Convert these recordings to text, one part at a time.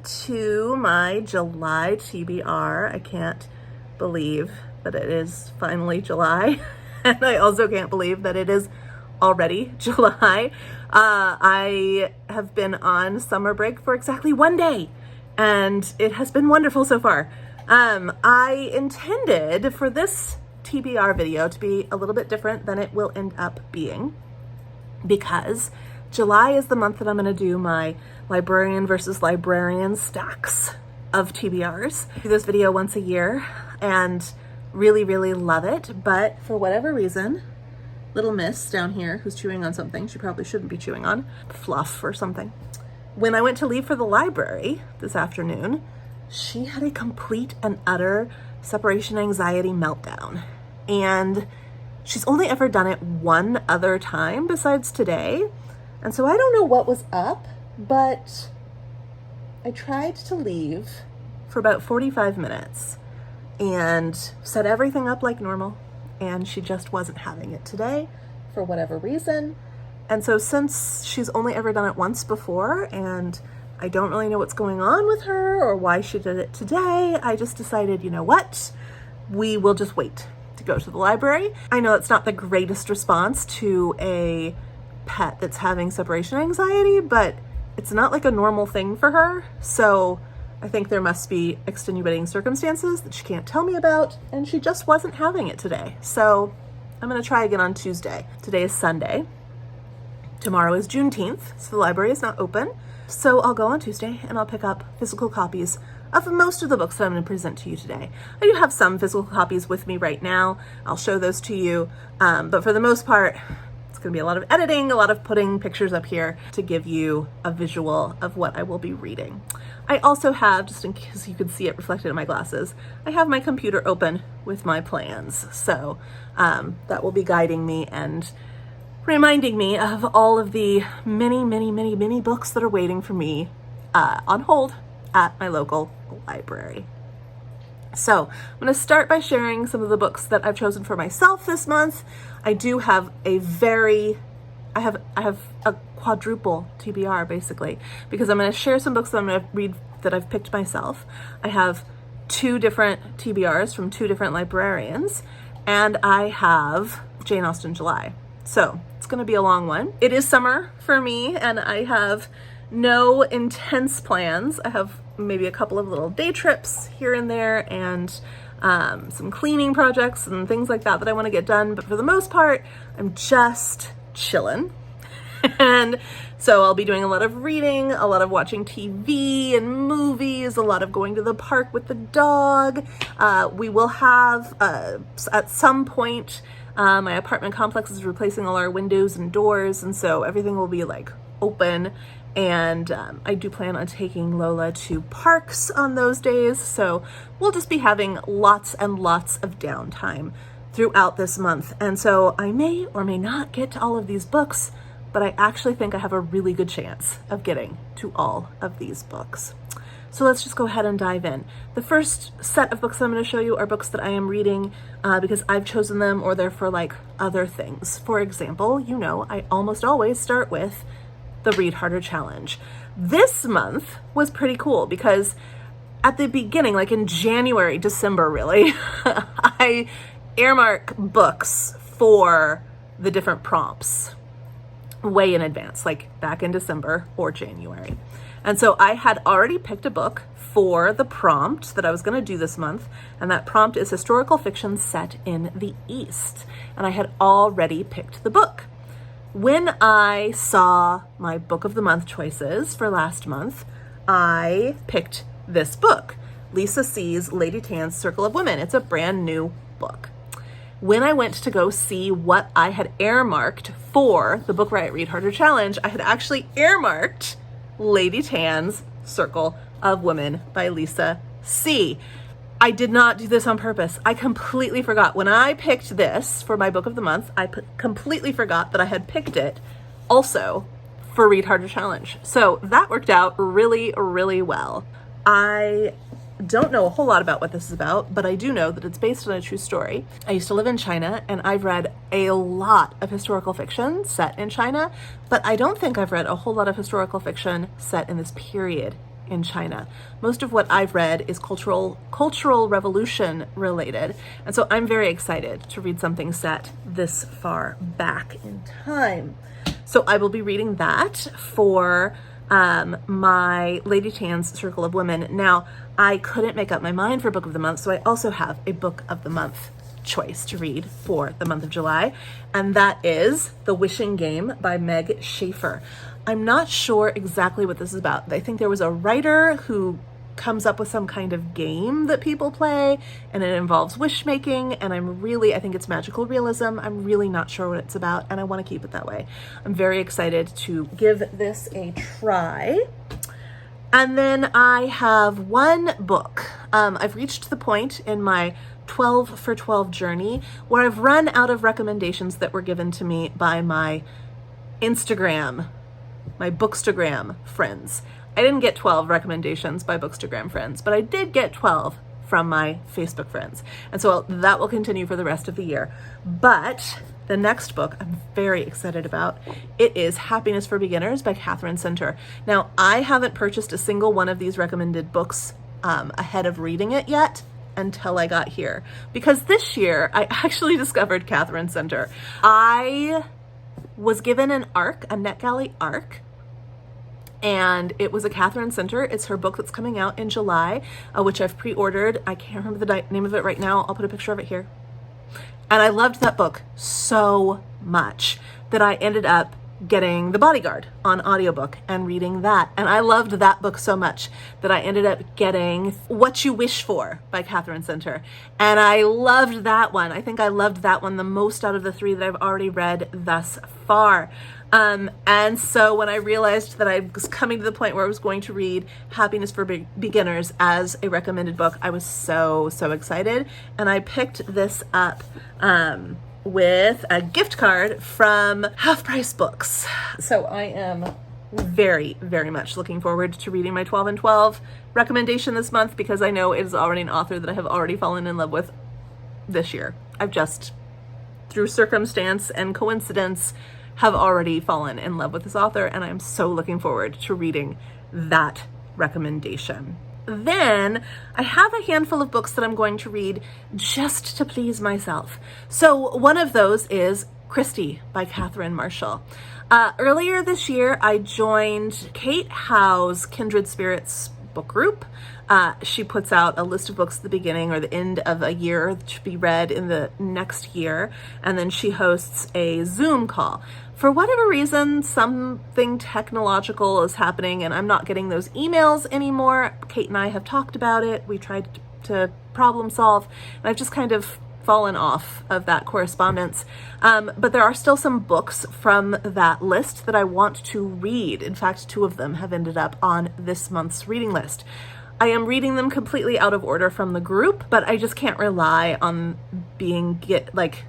to my July TBR. I can't believe that it is finally July. And I also can't believe that it is already July. I have been on summer break for exactly 1 day, and it has been wonderful so far. I intended for this TBR video to be a little bit different than it will end up being, because July is the month that I'm going to do my Librarian versus Librarian stacks of TBRs. I do this video once a year and really, really love it, but for whatever reason, little miss down here who's chewing on something she probably shouldn't be chewing on, fluff or something. When I went to leave for the library this afternoon, she had a complete and utter separation anxiety meltdown. And she's only ever done it one other time besides today. And so I don't know what was up, but I tried to leave for about 45 minutes and set everything up like normal. And she just wasn't having it today for whatever reason. And so since she's only ever done it once before and I don't really know what's going on with her or why she did it today, I just decided, you know what? We will just wait to go to the library. I know it's not the greatest response to a pet that's having separation anxiety, but it's not like a normal thing for her. So I think there must be extenuating circumstances that she can't tell me about, and she just wasn't having it today. So I'm gonna try again on Tuesday. Today is Sunday. Tomorrow is Juneteenth, so the library is not open. So I'll go on Tuesday and I'll pick up physical copies of most of the books that I'm going to present to you today. I do have some physical copies with me right now. I'll show those to you. But for the most part, it's going to be a lot of editing, a lot of putting pictures up here to give you a visual of what I will be reading. I also have, just in case you can see it reflected in my glasses, I have my computer open with my plans. So that will be guiding me and reminding me of all of the many books that are waiting for me on hold at my local library. So I'm going to start by sharing some of the books that I've chosen for myself this month. I do have I have a quadruple TBR basically, because I'm going to share some books that I'm going to read that I've picked myself. I have 2 different TBRs from 2 different librarians, and I have Jane Austen July. So it's going to be a long one. It is summer for me, and I have no intense plans. I have maybe a couple of little day trips here and there and some cleaning projects and things like that I want to get done. But for the most part, I'm just chilling. And so I'll be doing a lot of reading, a lot of watching TV and movies, a lot of going to the park with the dog. We will have, at some point, my apartment complex is replacing all our windows and doors, and so everything will be like open. And I do plan on taking Lola to parks on those days, so we'll just be having lots and lots of downtime throughout this month. And so I may or may not get to all of these books, but I actually think I have a really good chance of getting to all of these books. So let's just go ahead and dive in. The first set of books I'm going to show you are books that I am reading because I've chosen them or they're for like other things. For example, you know, I almost always start with the Read Harder Challenge. This month was pretty cool because at the beginning, like in January, December really, I earmark books for the different prompts way in advance, like back in December or January. And so I had already picked a book for the prompt that I was going to do this month, and that prompt is historical fiction set in the East. And I had already picked the book. When I saw my book of the month choices for last month, I picked this book, Lisa C's Lady Tan's Circle of Women. It's a brand new book. When I went to go see what I had earmarked for the Book Riot Read Harder Challenge, I had actually earmarked Lady Tan's Circle of Women by Lisa C. I did not do this on purpose. I completely forgot. When I picked this for my book of the month, I completely forgot that I had picked it also for Read Harder Challenge. So that worked out really, really well. I don't know a whole lot about what this is about, but I do know that it's based on a true story. I used to live in China, and I've read a lot of historical fiction set in China, but I don't think I've read a whole lot of historical fiction set in this period in China. Most of what I've read is cultural revolution related. And so I'm very excited to read something set this far back in time. So I will be reading that for my Lady Tan's Circle of Women. Now, I couldn't make up my mind for Book of the Month, so I also have a Book of the Month choice to read for the month of July, and that is The Wishing Game by Meg Schaefer. I'm not sure exactly what this is about. I think there was a writer who comes up with some kind of game that people play, and it involves wish making, and I think it's magical realism. I'm really not sure what it's about, and I want to keep it that way. I'm very excited to give this a try. And then I have one book. I've reached the point in my 12 for 12 journey where I've run out of recommendations that were given to me by my Instagram, my Bookstagram friends. I didn't get 12 recommendations by Bookstagram friends, but I did get 12 from my Facebook friends. And so that will continue for the rest of the year. But the next book I'm very excited about, it is Happiness for Beginners by Catherine Center. Now, I haven't purchased a single one of these recommended books ahead of reading it yet until I got here, because this year I actually discovered Catherine Center. I was given an ARC, a NetGalley ARC, and it was a Catherine Center. It's her book that's coming out in July, which I've pre-ordered. I can't remember the name of it right now. I'll put a picture of it here. And I loved that book so much that I ended up getting The Bodyguard on audiobook and reading that. And I loved that book so much that I ended up getting What You Wish For by Catherine Center. And I loved that one. I think I loved that one the most out of the three that I've already read thus far. And so when I realized that I was coming to the point where I was going to read Happiness for Beginners as a recommended book, I was so excited. And I picked this up with a gift card from Half Price Books. So I am very much looking forward to reading my 12 and 12 recommendation this month, because I know it is already an author that I have already fallen in love with this year. I've just, through circumstance and coincidence, have already fallen in love with this author, and I'm so looking forward to reading that recommendation. Then I have a handful of books that I'm going to read just to please myself. So one of those is Christie by Catherine Marshall. Earlier this year, I joined Kate Howe's Kindred Spirits book group. She puts out a list of books at the beginning or the end of a year to be read in the next year, and then she hosts a Zoom call. For whatever reason, something technological is happening and I'm not getting those emails anymore. Kate and I have talked about it. We tried to problem solve, and I've just kind of fallen off of that correspondence. But there are still some books from that list that I want to read. In fact, 2 of them have ended up on this month's reading list. I am reading them completely out of order from the group, but I just can't rely on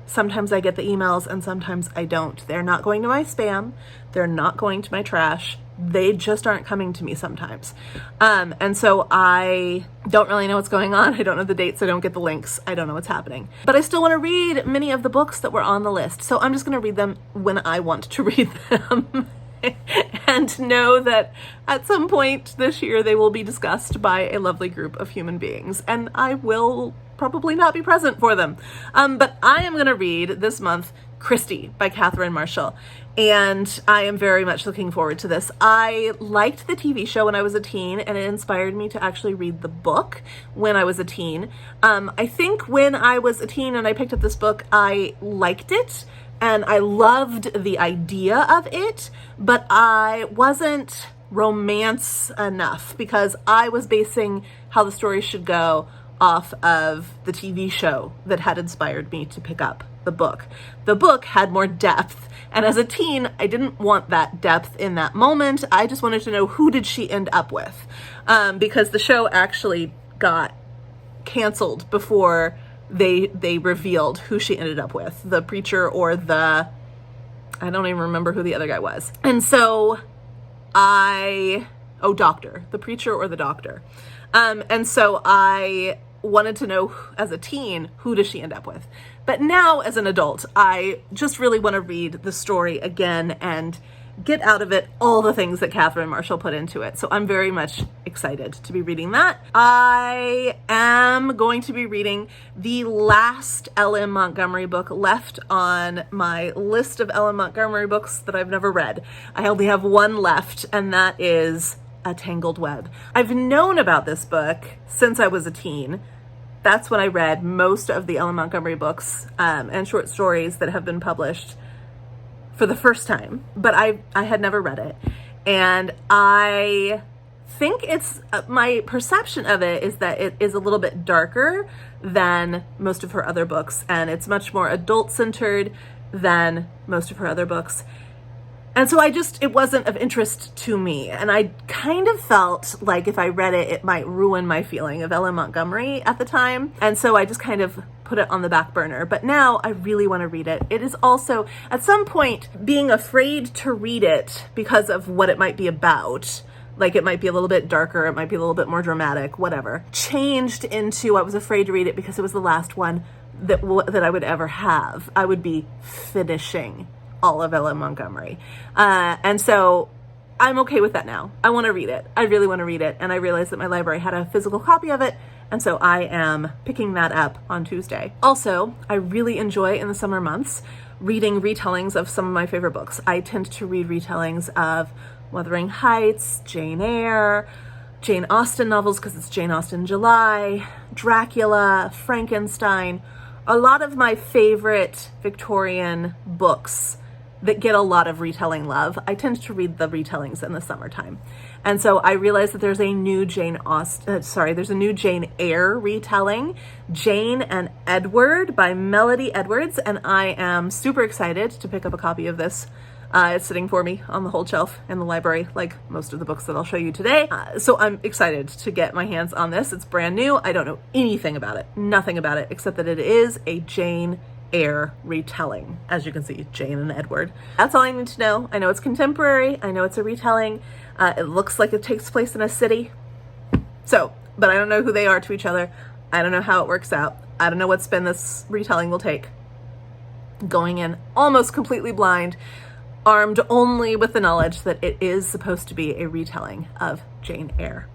sometimes I get the emails and sometimes I don't. They're not going to my spam. They're not going to my trash. They just aren't coming to me sometimes. And so I don't really know what's going on. I don't know the dates. I don't get the links. I don't know what's happening. But I still want to read many of the books that were on the list. So I'm just going to read them when I want to read them. And know that at some point this year they will be discussed by a lovely group of human beings, and I will probably not be present for them. But I am going to read this month Christie by Catherine Marshall, and I am very much looking forward to this. I liked the TV show when I was a teen, and it inspired me to actually read the book when I was a teen. I think when I was a teen and I picked up this book, I liked it. And I loved the idea of it, but I wasn't romance enough because I was basing how the story should go off of the TV show that had inspired me to pick up the book. The book had more depth, and as a teen, I didn't want that depth in that moment. I just wanted to know, who did she end up with? Because the show actually got canceled before they revealed who she ended up with, the preacher or I don't even remember who the other guy was. And so doctor, the preacher or the doctor. And so I wanted to know as a teen, who does she end up with? But now as an adult, I just really want to read the story again and get out of it all the things that Catherine Marshall put into it. So I'm very much excited to be reading that. I am going to be reading the last L.M. Montgomery book left on my list of L.M. Montgomery books that I've never read. I only have one left, and that is A Tangled Web. I've known about this book since I was a teen. That's when I read most of the L.M. Montgomery books and short stories that have been published for the first time, but I had never read it. And I think it's, my perception of it is that it is a little bit darker than most of her other books, and it's much more adult-centered than most of her other books. And so it wasn't of interest to me. And I kind of felt like if I read it, it might ruin my feeling of L.M. Montgomery at the time. And so I just kind of put it on the back burner. But now I really want to read it. It is also, at some point, being afraid to read it because of what it might be about, like it might be a little bit darker, it might be a little bit more dramatic, whatever, changed into I was afraid to read it because it was the last one that I would ever have. I would be finishing all of L.M. Montgomery. And so I'm okay with that now. I want to read it. I really want to read it. And I realized that my library had a physical copy of it. And so I am picking that up on Tuesday. Also, I really enjoy in the summer months reading retellings of some of my favorite books. I tend to read retellings of Wuthering Heights, Jane Eyre, Jane Austen novels because it's Jane Austen July, Dracula, Frankenstein, a lot of my favorite Victorian books that get a lot of retelling love. I tend to read the retellings in the summertime. And so I realized that there's a new there's a new Jane Eyre retelling, Jane and Edward by Melody Edwards, and I am super excited to pick up a copy of this. It's sitting for me on the whole shelf in the library, like most of the books that I'll show you today. So I'm excited to get my hands on this. It's brand new. I don't know anything about it, nothing about it, except that it is a Jane Eyre retelling. As you can see, Jane and Edward. That's all I need to know. I know it's contemporary. I know it's a retelling. It looks like it takes place in a city. So, but I don't know who they are to each other. I don't know how it works out. I don't know what spin this retelling will take. Going in almost completely blind, armed only with the knowledge that it is supposed to be a retelling of Jane Eyre.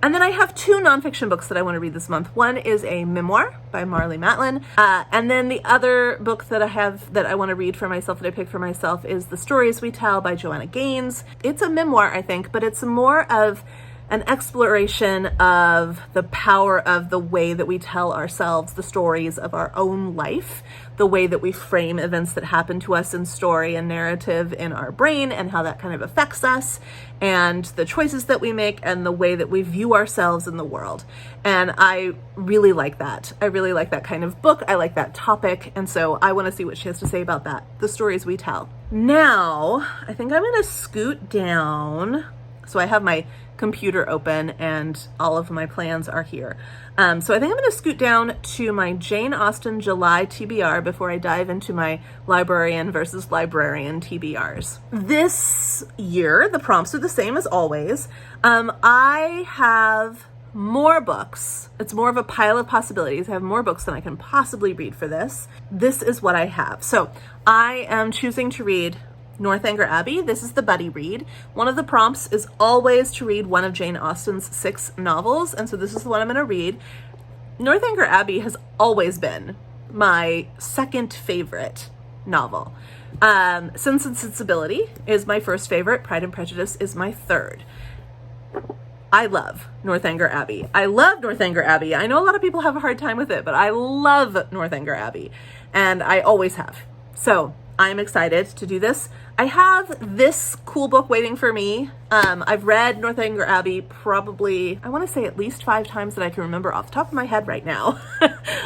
And then I have two nonfiction books that I want to read this month. One is a memoir by Marlee Matlin. And then the other book that I want to read for myself, that I picked for myself, is The Stories We Tell by Joanna Gaines. It's a memoir, I think, but it's more of an exploration of the power of the way that we tell ourselves the stories of our own life, the way that we frame events that happen to us in story and narrative in our brain, and how that kind of affects us, and the choices that we make, and the way that we view ourselves in the world. And I really like that. I really like that kind of book. I like that topic. And so I want to see what she has to say about that. The Stories We Tell. Now, I think I'm going to scoot down. So I have my computer open and all of my plans are here. So I think I'm going to scoot down to my Jane Austen July TBR before I dive into my Librarian versus Librarian TBRs. This year, the prompts are the same as always. I have more books. It's more of a pile of possibilities. I have more books than I can possibly read for this. This is what I have. So I am choosing to read Northanger Abbey. This is the buddy read. One of the prompts is always to read one of Jane Austen's 6 novels, and so this is the one I'm going to read. Northanger Abbey has always been my second favorite novel. Sense and Sensibility is my first favorite. Pride and Prejudice is my third. I love Northanger Abbey. I love Northanger Abbey. I know a lot of people have a hard time with it, but I love Northanger Abbey, and I always have. So I'm excited to do this. I have this cool book waiting for me. I've read Northanger Abbey probably, I want to say at least 5 times that I can remember off the top of my head right now.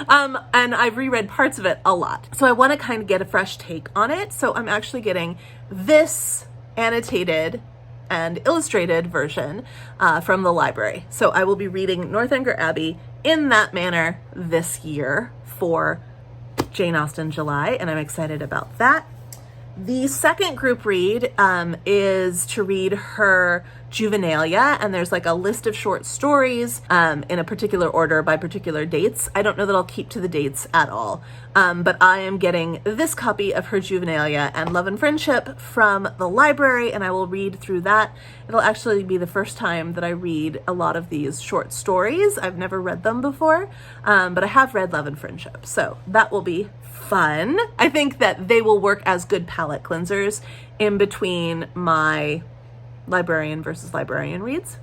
And I've reread parts of it a lot. So I want to kind of get a fresh take on it. So I'm actually getting this annotated and illustrated version from the library. So I will be reading Northanger Abbey in that manner this year for Jane Austen July, and I'm excited about that. The second group read is to read her Juvenilia, and there's like a list of short stories in a particular order by particular dates. I don't know that I'll keep to the dates at all, but I am getting this copy of her Juvenilia and Love and Friendship from the library, and I will read through that. It'll actually be the first time that I read a lot of these short stories. I've never read them before, but I have read Love and Friendship, so that will be fun. I think that they will work as good palate cleansers in between my librarian versus librarian reads.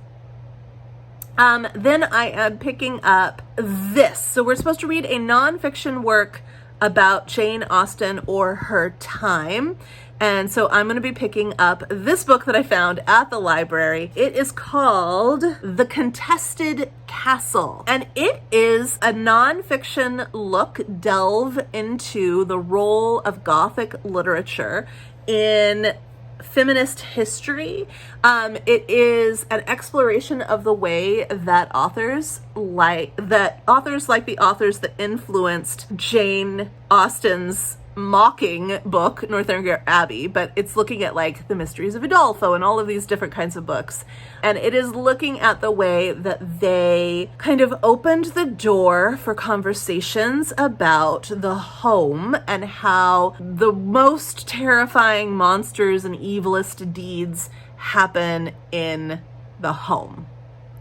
Then I am picking up this. So we're supposed to read a nonfiction work about Jane Austen or her time. And so I'm going to be picking up this book that I found at the library. It is called The Contested Castle. And it is a nonfiction delve into the role of Gothic literature in feminist history. It is an exploration of the way that authors like the authors that influenced Jane Austen's mocking book Northanger Abbey, but it's looking at like the Mysteries of Udolpho and all of these different kinds of books. And it is looking at the way that they kind of opened the door for conversations about the home and how the most terrifying monsters and evilest deeds happen in the home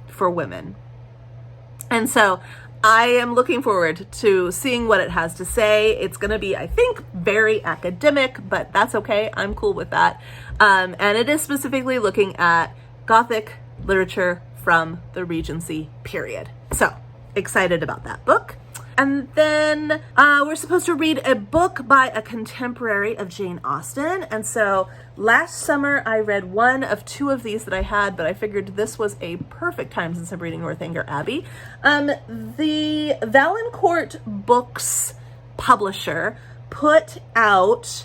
for women. And so I am looking forward to seeing what it has to say. It's going to be, I think, very academic, but that's okay. I'm cool with that. And it is specifically looking at Gothic literature from the Regency period. So excited about that book. And then we're supposed to read a book by a contemporary of Jane Austen. And so last summer I read one of two of these that I had, but I figured this was a perfect time since I'm reading Northanger Abbey. The Valancourt Books publisher put out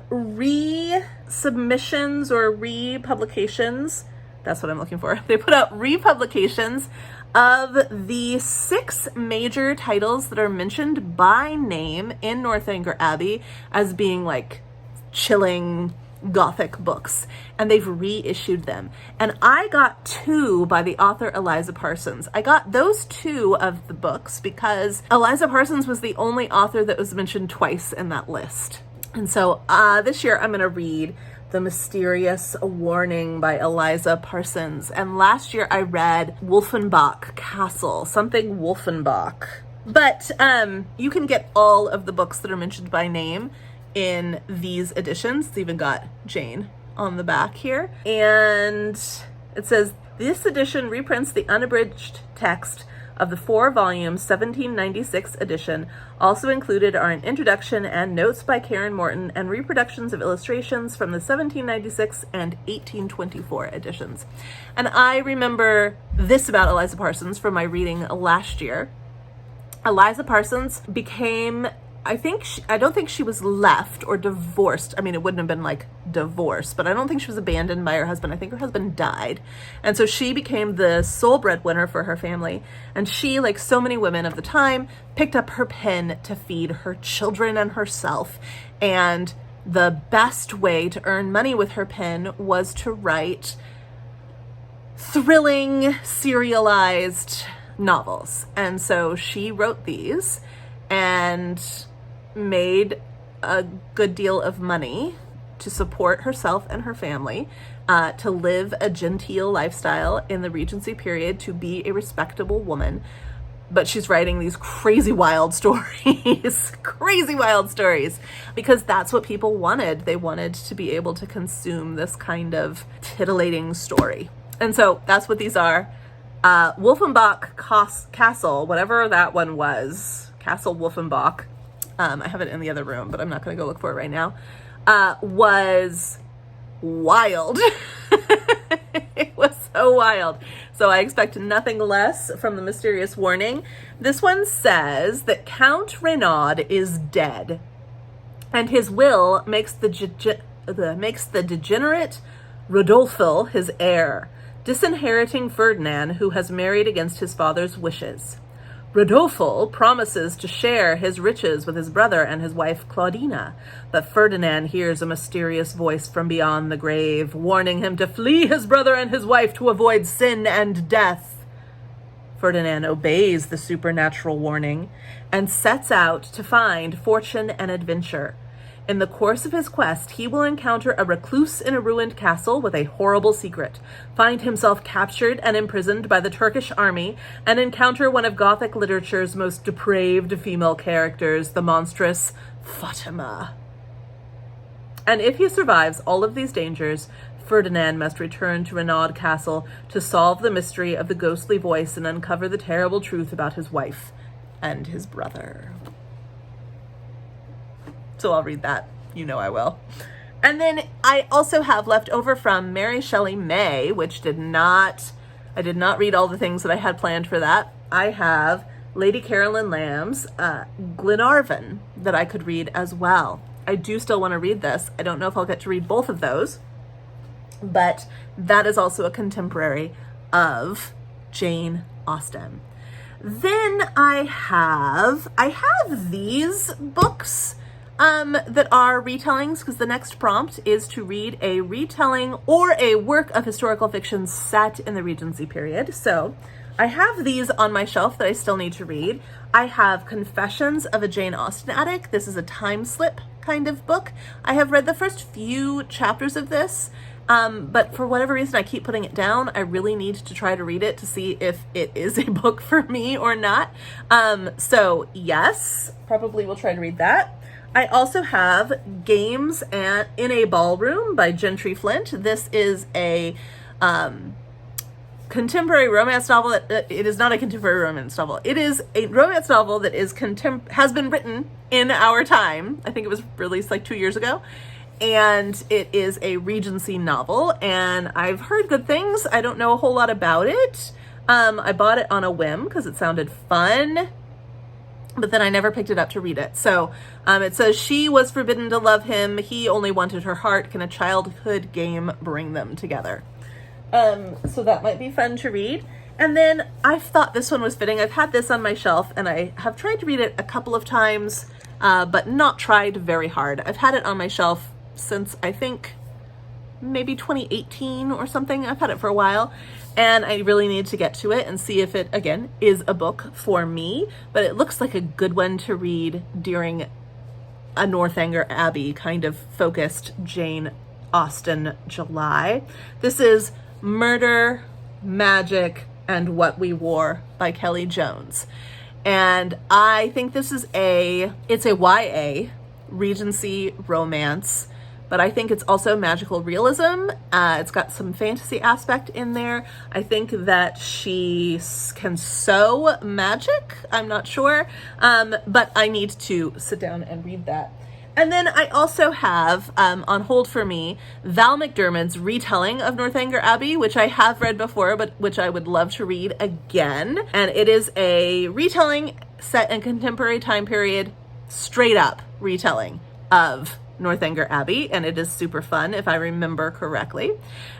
re-submissions or republications. That's what I'm looking for. They put out republications of the 6 major titles that are mentioned by name in Northanger Abbey as being like chilling Gothic books, and they've reissued them. And I got 2 by the author Eliza Parsons. I got those 2 of the books because Eliza Parsons was the only author that was mentioned twice in that list. And so this year I'm going to read The Mysterious Warning by Eliza Parsons. And last year I read Wolfenbach Castle, something Wolfenbach. But you can get all of the books that are mentioned by name in these editions. It's even got Jane on the back here. And it says, this edition reprints the unabridged text of the 4-volume 1796 edition. Also included are an introduction and notes by Karen Morton and reproductions of illustrations from the 1796 and 1824 editions. And I remember this about Eliza Parsons from my reading last year. Eliza Parsons became, I don't think she was left or divorced. I mean, it wouldn't have been like divorce, but I don't think she was abandoned by her husband. I think her husband died. And so she became the sole breadwinner for her family. And she, like so many women of the time, picked up her pen to feed her children and herself. And the best way to earn money with her pen was to write thrilling, serialized novels. And so she wrote these and made a good deal of money to support herself and her family, to live a genteel lifestyle in the Regency period, to be a respectable woman. But she's writing these crazy wild stories, crazy wild stories, because that's what people wanted. They wanted to be able to consume this kind of titillating story. And so that's what these are. Wolfenbach Castle, whatever that one was, Castle Wolfenbach, I have it in the other room, but I'm not going to go look for it right now, was wild. It was so wild. So I expect nothing less from The Mysterious Warning. This one says that Count Renaud is dead, and his will makes the degenerate Rodolfo his heir, disinheriting Ferdinand, who has married against his father's wishes. Rodolfo promises to share his riches with his brother and his wife Claudina, but Ferdinand hears a mysterious voice from beyond the grave, warning him to flee his brother and his wife to avoid sin and death. Ferdinand obeys the supernatural warning and sets out to find fortune and adventure. In the course of his quest, he will encounter a recluse in a ruined castle with a horrible secret, find himself captured and imprisoned by the Turkish army, and encounter one of Gothic literature's most depraved female characters, the monstrous Fatima. And if he survives all of these dangers, Ferdinand must return to Renaud Castle to solve the mystery of the ghostly voice and uncover the terrible truth about his wife and his brother. So I'll read that. You know I will. And then I also have left over from Mary Shelley May, which I did not read all the things that I had planned for that. I have Lady Carolyn Lamb's Glenarvan that I could read as well. I do still want to read this. I don't know if I'll get to read both of those, but that is also a contemporary of Jane Austen. Then I have these books that are retellings, because the next prompt is to read a retelling or a work of historical fiction set in the Regency period. So I have these on my shelf that I still need to read. I have Confessions of a Jane Austen Addict. This is a time slip kind of book. I have read the first few chapters of this, but for whatever reason, I keep putting it down. I really need to try to read it to see if it is a book for me or not. So yes, probably will try to read that. I also have Games in a Ballroom by Gentry Flint. This is a contemporary romance novel. It is not a contemporary romance novel. It is a romance novel that has been written in our time. I think it was released like 2 years ago. And it is a Regency novel. And I've heard good things. I don't know a whole lot about it. I bought it on a whim because it sounded fun, but then I never picked it up to read it. So it says, she was forbidden to love him. He only wanted her heart. Can a childhood game bring them together? So that might be fun to read. And then I thought this one was fitting. I've had this on my shelf and I have tried to read it a couple of times, but not tried very hard. I've had it on my shelf since I think maybe 2018 or something. I've had it for a while. And I really need to get to it and see if it, again, is a book for me. But it looks like a good one to read during a Northanger Abbey kind of focused Jane Austen July. This is Murder, Magic, and What We Wore by Kelly Jones. And I think this is it's a YA Regency romance, but I think it's also magical realism. It's got some fantasy aspect in there. I think that she can sew magic. I'm not sure, but I need to sit down and read that. And then I also have on hold for me Val McDermid's retelling of Northanger Abbey, which I have read before, but which I would love to read again. And it is a retelling set in contemporary time period, straight up retelling of Northanger Abbey, and it is super fun if I remember correctly.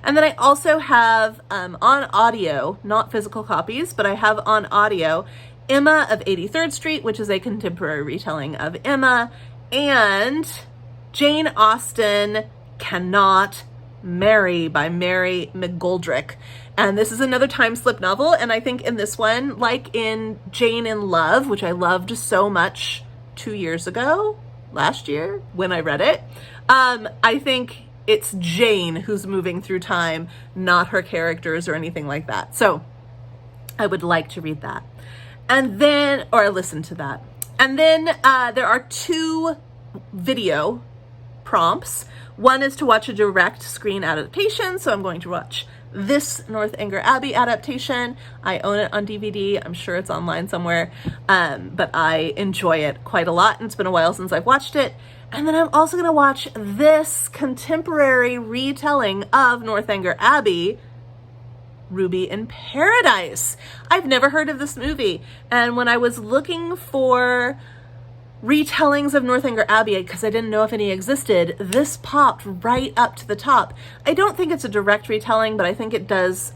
And then I also have on audio, not physical copies, but I have on audio Emma of 83rd Street, which is a contemporary retelling of Emma, and Jane Austen Cannot Marry by Mary McGoldrick. And this is another time slip novel, and I think in this one, like in Jane in Love, which I loved so much 2 years ago, last year when I read it, I think it's Jane who's moving through time, not her characters or anything like that. So I would like to read that. And then, or listen to that. And then there are 2 video prompts. One is to watch a direct screen adaptation. So I'm going to watch this Northanger Abbey adaptation. I own it on DVD. I'm sure it's online somewhere, but I enjoy it quite a lot, and it's been a while since I've watched it. And then I'm also going to watch this contemporary retelling of Northanger Abbey, Ruby in Paradise. I've never heard of this movie, and when I was looking for retellings of Northanger Abbey, because I didn't know if any existed, this popped right up to the top. I don't think it's a direct retelling, but I think it does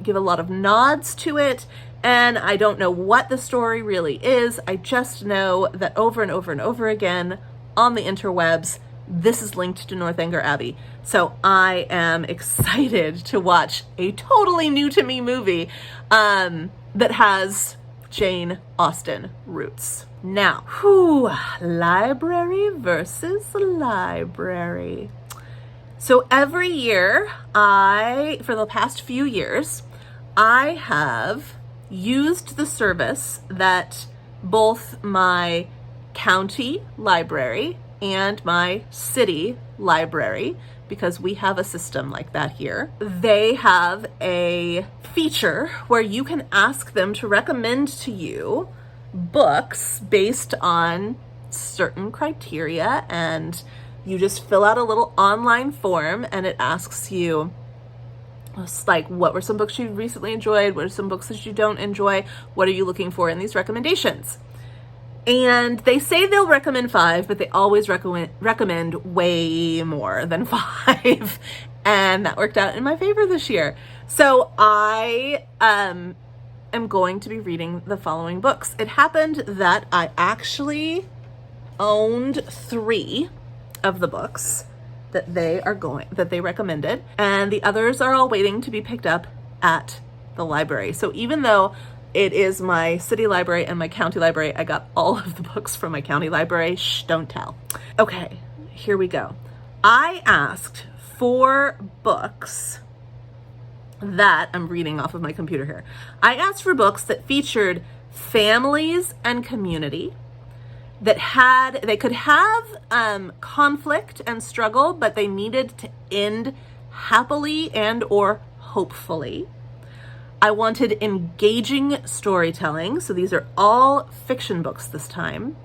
give a lot of nods to it, And I don't know what the story really is. I just know that over and over and over again on the interwebs, this is linked to Northanger Abbey. So I am excited to watch a totally new to me movie that has Jane Austen roots. Now, library versus library. So every year, for the past few years, I have used the service that both my county library and my city library, because we have a system like that here, they have a feature where you can ask them to recommend to you books based on certain criteria, and you just fill out a little online form and it asks you, it's like, what were some books you recently enjoyed? What are some books that you don't enjoy? What are you looking for in these recommendations? And they say they'll recommend 5, but they always recommend way more than 5. And that worked out in my favor this year. So I am going to be reading the following books. It happened that I actually owned 3 of the books that they recommended, and the others are all waiting to be picked up at the library. So even though it is my city library and my county library, I got all of the books from my county library. Shh, don't tell. Okay, here we go. I asked for books that, I'm reading off of my computer here. I asked for books that featured families and community, that they could have conflict and struggle, but they needed to end happily and or hopefully. I wanted engaging storytelling, so these are all fiction books this time.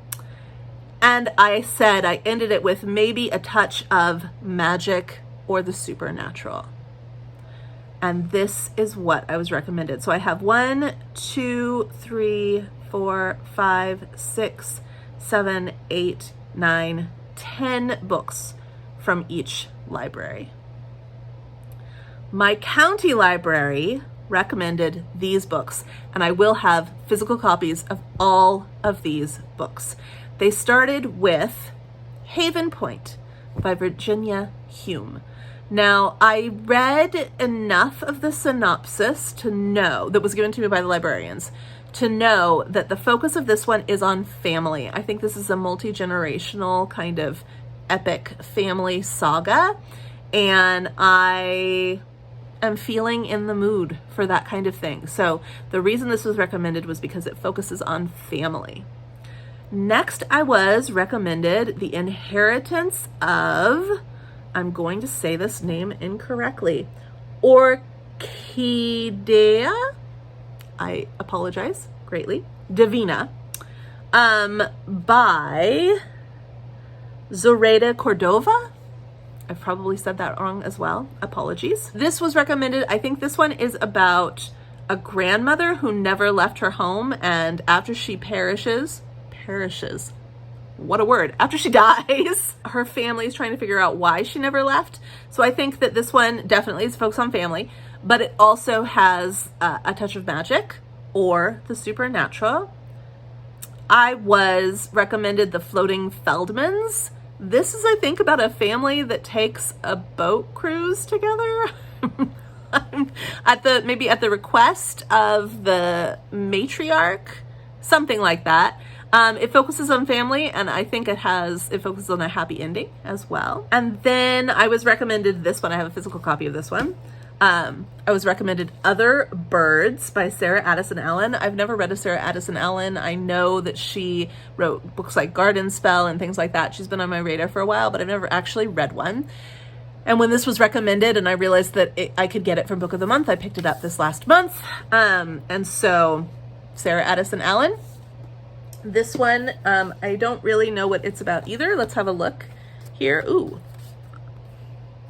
And I said I ended it with maybe a touch of magic or the supernatural. And this is what I was recommended. So I have 1, 2, 3, 4, 5, 6, 7, 8, 9, 10 books from each library. My county library recommended these books, and I will have physical copies of all of these books. They started with Haven Point by Virginia Hume. Now, I read enough of the synopsis to know, that was given to me by the librarians, to know that the focus of this one is on family. I think this is a multi-generational kind of epic family saga, and I am feeling in the mood for that kind of thing. So the reason this was recommended was because it focuses on family. Next, I was recommended The Inheritance of, I'm going to say this name incorrectly, Orchidea, I apologize greatly, Divina, by Zoraida Cordova. I've probably said that wrong as well. Apologies. This was recommended. I think this one is about a grandmother who never left her home, and after she perishes, what a word, after she dies, her family is trying to figure out why she never left. So I think that this one definitely is focused on family, but it also has a touch of magic or the supernatural. I was recommended The Floating Feldmans. This is, I think, about a family that takes a boat cruise together. Maybe at the request of the matriarch, something like that. It focuses on family, and I think it focuses on a happy ending as well. And then I was recommended this one. I have a physical copy of this one. I was recommended Other Birds by Sarah Addison Allen. I've never read a Sarah Addison Allen. I know that she wrote books like Garden Spell and things like that. She's been on my radar for a while, but I've never actually read one. And when this was recommended and I realized that I could get it from Book of the Month, I picked it up this last month. And so Sarah Addison Allen. This one, I don't really know what it's about either. Let's have a look here. Ooh,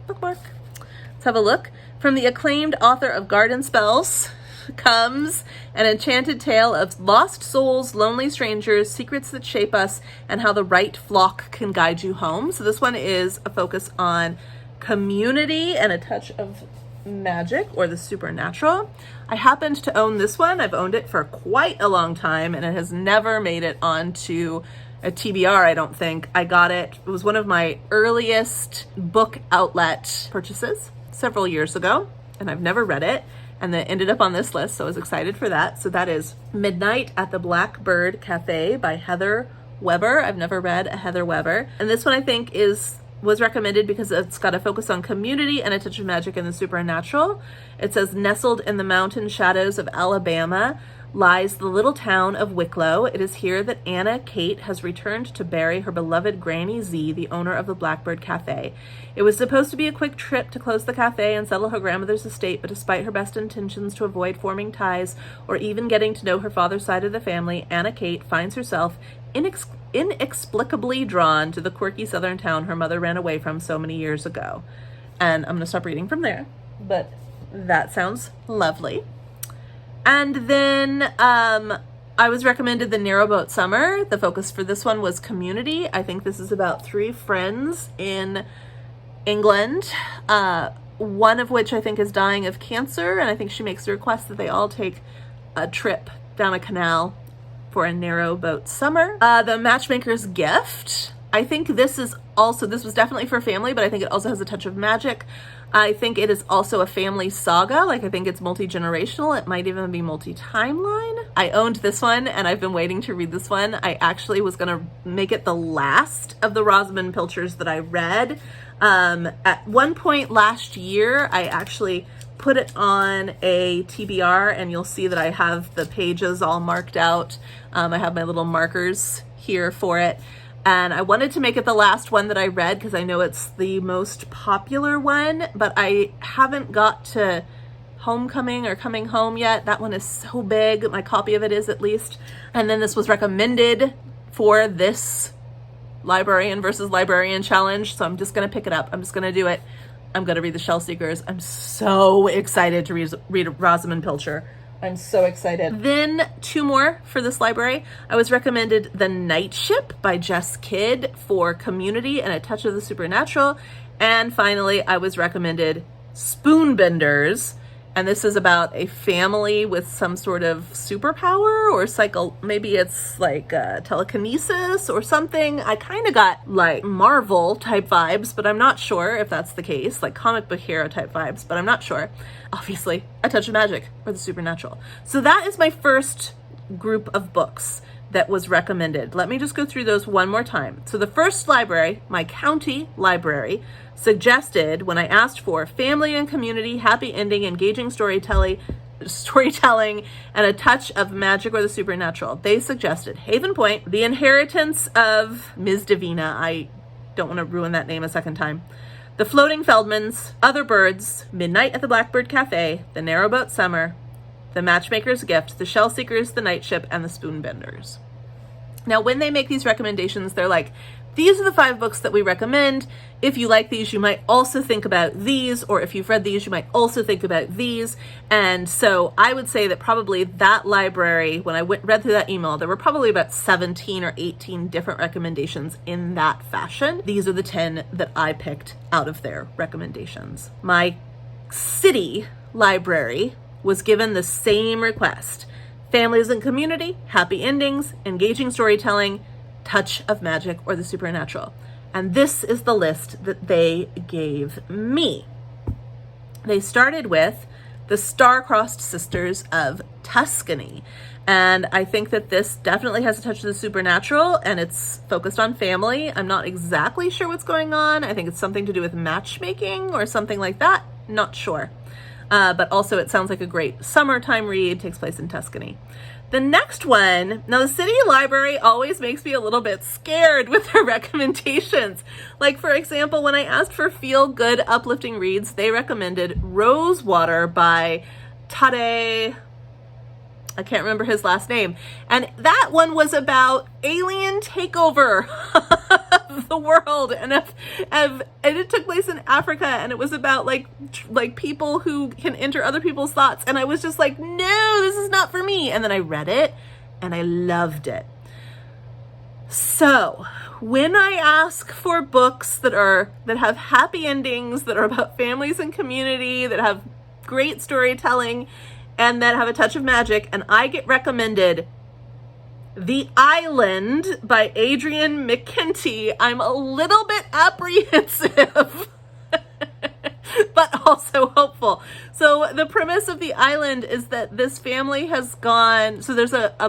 bookmark. Let's have a look. From the acclaimed author of Garden Spells comes an enchanted tale of lost souls, lonely strangers, secrets that shape us, and how the right flock can guide you home. So this one is a focus on community and a touch of Magic or the Supernatural. I happened to own this one. I've owned it for quite a long time, and it has never made it onto a TBR, I don't think. I got it. It was one of my earliest book outlet purchases several years ago, and I've never read it. And then ended up on this list, so I was excited for that. So that is Midnight at the Blackbird Cafe by Heather Weber. I've never read a Heather Weber. And this one I think was recommended because it's got a focus on community and a touch of magic and the supernatural. It says, nestled in the mountain shadows of Alabama lies the little town of Wicklow. It is here that Anna Kate has returned to bury her beloved Granny Z, the owner of the Blackbird Cafe. It was supposed to be a quick trip to close the cafe and settle her grandmother's estate, but despite her best intentions to avoid forming ties or even getting to know her father's side of the family, Anna Kate finds herself inexplicably drawn to the quirky southern town her mother ran away from so many years ago. And I'm going to stop reading from there, but that sounds lovely. And then I was recommended The Narrowboat Summer. The focus for this one was community. I think this is about 3 friends in England, one of which I think is dying of cancer, and I think she makes the request that they all take a trip down a canal for a narrowboat summer. The Matchmaker's Gift. I think this was definitely for family, but I think it also has a touch of magic. I think it is also a family saga. Like, I think it's multi-generational. It might even be multi-timeline. I owned this one, and I've been waiting to read this one. I actually was going to make it the last of the Rosamund Pilchers that I read. At one point last year, I actually put it on a TBR, and you'll see that I have the pages all marked out. I have my little markers here for it. And I wanted to make it the last one that I read because I know it's the most popular one, but I haven't got to Homecoming or Coming Home yet. That one is so big. My copy of it is, at least. And then this was recommended for this Librarian versus Librarian challenge, so I'm just going to pick it up. I'm just going to do it. I'm going to read The Shell Seekers. I'm so excited to read Rosamund Pilcher. I'm so excited. Then 2 more for this library. I was recommended The Night Ship by Jess Kidd for community and a touch of the supernatural. And finally, I was recommended Spoonbenders. And this is about a family with some sort of superpower or maybe it's like telekinesis or something. I kind of got like Marvel type vibes, but I'm not sure if that's the case, like comic book hero type vibes, but I'm not sure. Obviously, a touch of magic or the supernatural. So that is my first group of books that was recommended. Let me just go through those one more time. So the first library, my county library, suggested, when I asked for family and community, happy ending, engaging storytelling, and a touch of magic or the supernatural, they suggested Haven Point, The Inheritance of Ms. Davina. I don't want to ruin that name a second time. The Floating Feldmans, Other Birds, Midnight at the Blackbird Cafe, The Narrowboat Summer, The Matchmaker's Gift, The Shell Seekers, The Night Ship, and The Spoonbenders. Now, when they make these recommendations, they're like, these are the 5 books that we recommend. If you like these, you might also think about these, or if you've read these, you might also think about these. And so I would say that probably that library, when I read through that email, there were probably about 17 or 18 different recommendations in that fashion. These are the 10 that I picked out of their recommendations. My city library was given the same request. Families and community, happy endings, engaging storytelling, touch of magic or the supernatural. And this is the list that they gave me. They started with The Star-Crossed Sisters of Tuscany. And I think that this definitely has a touch of the supernatural, and it's focused on family. I'm not exactly sure what's going on. I think it's something to do with matchmaking or something like that. Not sure. But also it sounds like a great summertime read, takes place in Tuscany. The next one, now the city library always makes me a little bit scared with their recommendations. Like, for example, when I asked for feel-good, uplifting reads, they recommended Rosewater by Tade, I can't remember his last name. And that one was about alien takeover of the world. And it took place in Africa, and it was about like people who can enter other people's thoughts. And I was just like, no, this is not for me. And then I read it and I loved it. So when I ask for books that have happy endings, that are about families and community, that have great storytelling, and that have a touch of magic, and I get recommended The Island by Adrian McKenty, I'm a little bit apprehensive, but also hopeful. So the premise of The Island is that this family has gone, so there's there's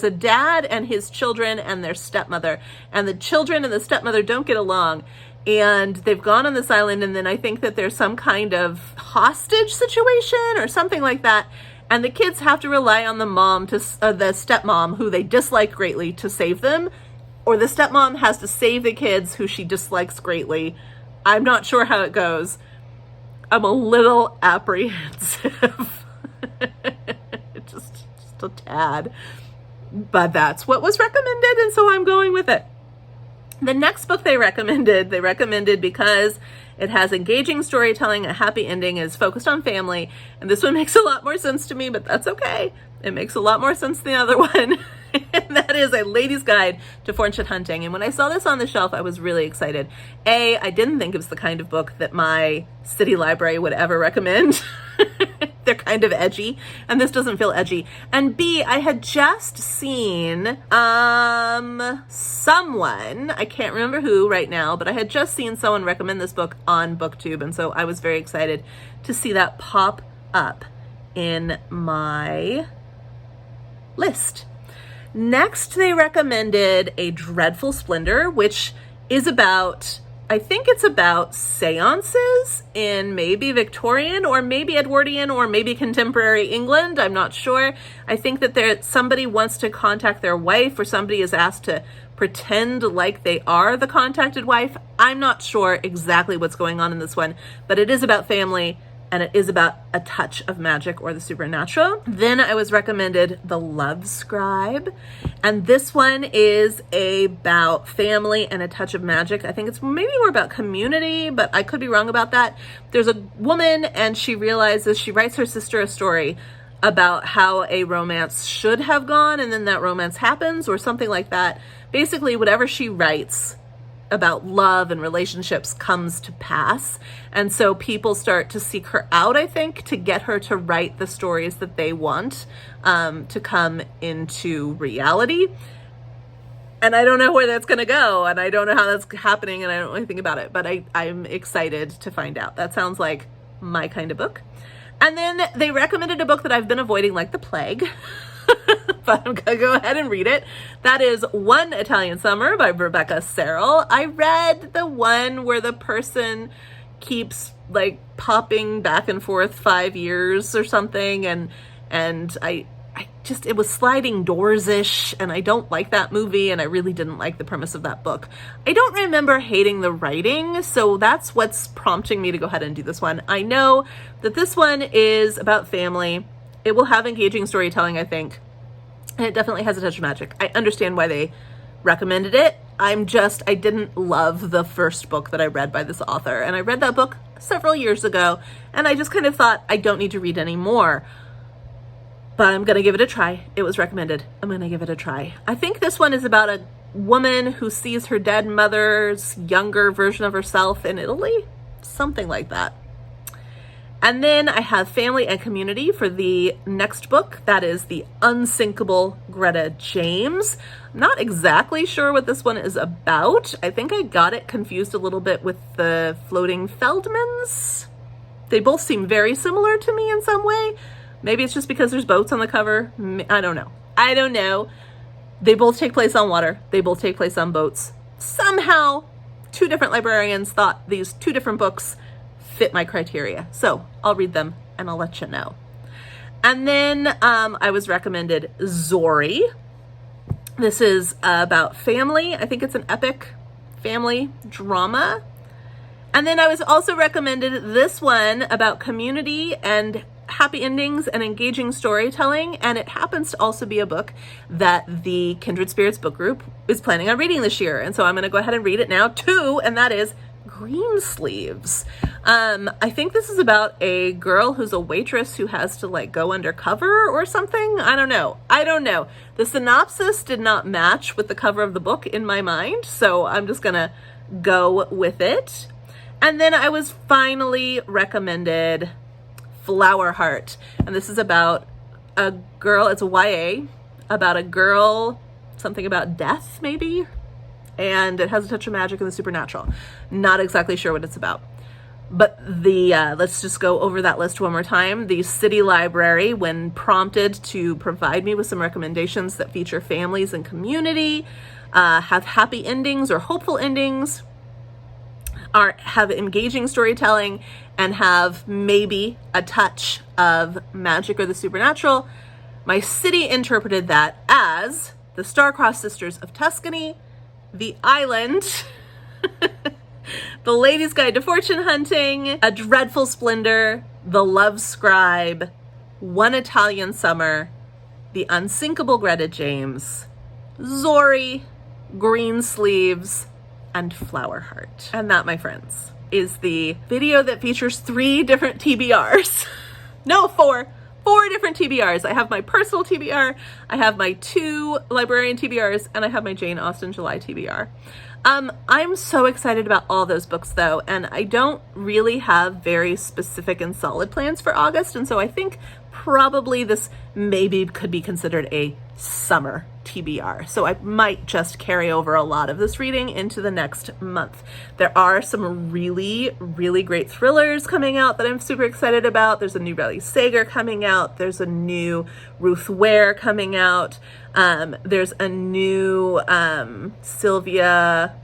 a dad and his children and their stepmother, and the children and the stepmother don't get along, and they've gone on this island, and then I think that there's some kind of hostage situation or something like that, and the kids have to rely on the stepmom, who they dislike greatly, to save them, or the stepmom has to save the kids who she dislikes greatly. I'm not sure how it goes. I'm a little apprehensive. just a tad. But that's what was recommended, and so I'm going with it. The next book they recommended because it has engaging storytelling, a happy ending, is focused on family, and this one makes a lot more sense to me, but that's okay. It makes a lot more sense than the other one. And that is A Lady's Guide to Fortune Hunting. And when I saw this on the shelf, I was really excited. A, I didn't think it was the kind of book that my city library would ever recommend. They're kind of edgy, and this doesn't feel edgy. And B, I had just seen someone, I can't remember who right now, but I had just seen someone recommend this book on BookTube, and so I was very excited to see that pop up in my list. Next, they recommended A Dreadful Splendor, which is about, I think it's about seances in maybe Victorian or maybe Edwardian or maybe contemporary England. I'm not sure. I think that somebody wants to contact their wife, or somebody is asked to pretend like they are the contacted wife. I'm not sure exactly what's going on in this one, but it is about family, and it is about a touch of magic or the supernatural. Then I was recommended The Love Scribe, and this one is about family and a touch of magic. I think it's maybe more about community, but I could be wrong about that. There's a woman, and she realizes, she writes her sister a story about how a romance should have gone, and then that romance happens, or something like that. Basically, whatever she writes about love and relationships comes to pass. And so people start to seek her out, I think, to get her to write the stories that they want to come into reality. And I don't know where that's going to go, and I don't know how that's happening, and I don't know anything about it, but I'm excited to find out. That sounds like my kind of book. And then they recommended a book that I've been avoiding like the plague. But I'm gonna go ahead and read it. That is One Italian Summer by Rebecca Serrell. I read the one where the person keeps like popping back and forth 5 years or something, and I just, it was sliding doors-ish, and I don't like that movie, and I really didn't like the premise of that book. I don't remember hating the writing, so that's what's prompting me to go ahead and do this one. I know that this one is about family. It will have engaging storytelling, I think. And it definitely has a touch of magic. I understand why they recommended it. I didn't love the first book that I read by this author. And I read that book several years ago, and I just kind of thought, I don't need to read any more. But I'm going to give it a try. It was recommended. I'm going to give it a try. I think this one is about a woman who sees her dead mother's younger version of herself in Italy. Something like that. And then I have Family and Community for the next book. That is The Unsinkable Greta James. I'm not exactly sure what this one is about. I think I got it confused a little bit with the Floating Feldmans. They both seem very similar to me in some way. Maybe it's just because there's boats on the cover. I don't know. They both take place on water. They both take place on boats. Somehow, two different librarians thought these two different books fit my criteria. So I'll read them and I'll let you know. And then I was recommended Zori. This is about family. I think it's an epic family drama. And then I was also recommended this one about community and happy endings and engaging storytelling. And it happens to also be a book that the Kindred Spirits book group is planning on reading this year. And so I'm going to go ahead and read it now too. And that is Greensleeves. I think this is about a girl who's a waitress who has to like go undercover or something. I don't know. The synopsis did not match with the cover of the book in my mind, so I'm just gonna go with it. And then I was finally recommended Flower Heart, and this is about a girl, it's a YA, about a girl, something about death maybe, and it has a touch of magic and the supernatural. Not exactly sure what it's about. But let's just go over that list one more time. The City Library, when prompted to provide me with some recommendations that feature families and community, have happy endings or hopeful endings, have engaging storytelling, and have maybe a touch of magic or the supernatural, my city interpreted that as the Star-Crossed Sisters of Tuscany, The Island, The Lady's Guide to Fortune Hunting, A Dreadful Splendor, The Love Scribe, One Italian Summer, The Unsinkable Greta James, Zori, Greensleeves, and Flower Heart. And that, my friends, is the video that features 3 different TBRs. No, 4 different TBRs. I have my personal TBR, I have my 2 librarian TBRs, and I have my Jane Austen July TBR. I'm so excited about all those books though, and I don't really have very specific and solid plans for August, and so I think probably this maybe could be considered a summer TBR. So I might just carry over a lot of this reading into the next month. There are some really, really great thrillers coming out that I'm super excited about. There's a new Riley Sager coming out. There's a new Ruth Ware coming out. There's a new Sylvia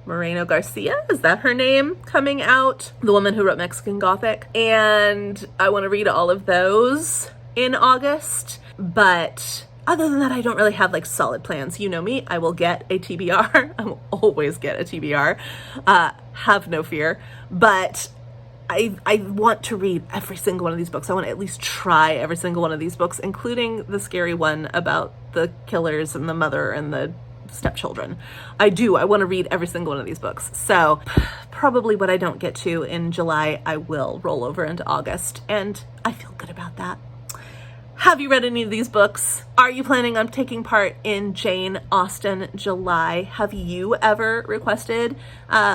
Moreno Garcia, is that her name, coming out? The woman who wrote Mexican Gothic. And I want to read all of those in August. But other than that, I don't really have like solid plans. You know me, I will get a TBR. I will always get a TBR. Have no fear. But I want to read every single one of these books. I want to at least try every single one of these books, including the scary one about the killers and the mother and the stepchildren. I want to read every single one of these books. So probably what I don't get to in July, I will roll over into August, and I feel good about that. Have you read any of these books? Are you planning on taking part in Jane Austen July? Have you ever requested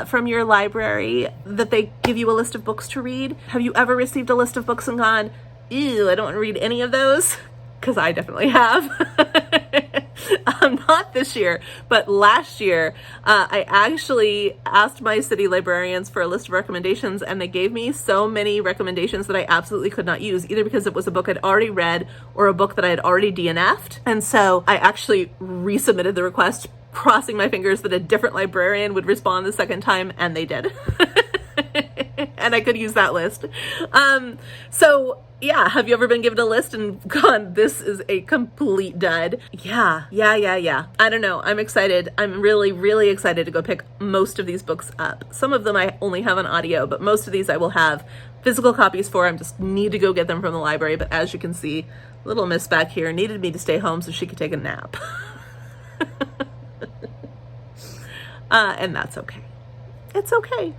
from your library that they give you a list of books to read? Have you ever received a list of books and gone, ew, I don't want to read any of those? Because I definitely have. Not this year, but last year, I actually asked my city librarians for a list of recommendations, and they gave me so many recommendations that I absolutely could not use, either because it was a book I'd already read or a book that I had already DNF'd. And so I actually resubmitted the request, crossing my fingers that a different librarian would respond the second time, and they did. And I could use that list. So yeah, have you ever been given a list and gone, this is a complete dud? Yeah. I don't know. I'm excited. I'm really, really excited to go pick most of these books up. Some of them I only have on audio, but most of these I will have physical copies for. I just need to go get them from the library. But as you can see, little miss back here needed me to stay home so she could take a nap. And that's okay. It's okay.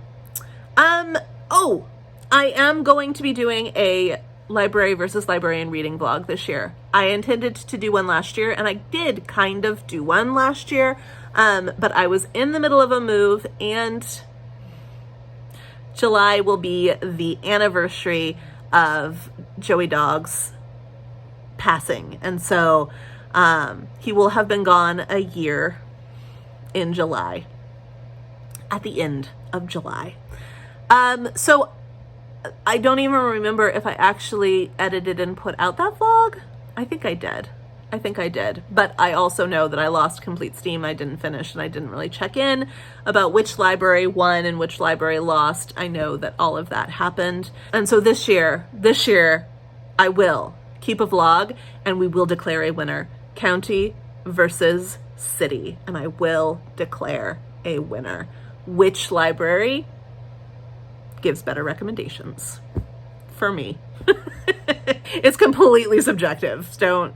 Oh, I am going to be doing a library versus librarian reading vlog this year. I intended to do one last year, and I did kind of do one last year, but I was in the middle of a move, and July will be the anniversary of Joey Dogg's passing, and so he will have been gone a year in July, at the end of July. So I don't even remember if I actually edited and put out that vlog. I think I did. But I also know that I lost complete steam. I didn't finish, and I didn't really check in about which library won and which library lost. I know that all of that happened. And so this year, I will keep a vlog, and we will declare a winner. County versus city. And I will declare a winner. Which library gives better recommendations for me? It's completely subjective. Don't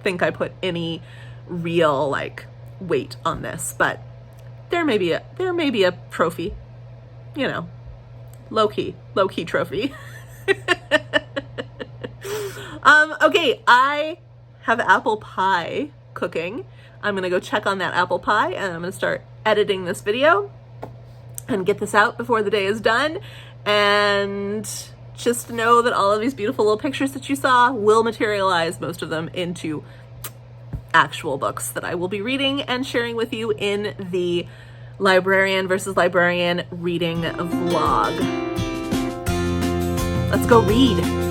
think I put any real like weight on this, but there may be a trophy, you know, low key trophy. Okay, I have apple pie cooking. I'm gonna go check on that apple pie, and I'm gonna start editing this video and get this out before the day is done. And just know that all of these beautiful little pictures that you saw will materialize, most of them, into actual books that I will be reading and sharing with you in the Librarian versus Librarian reading vlog. Let's go read.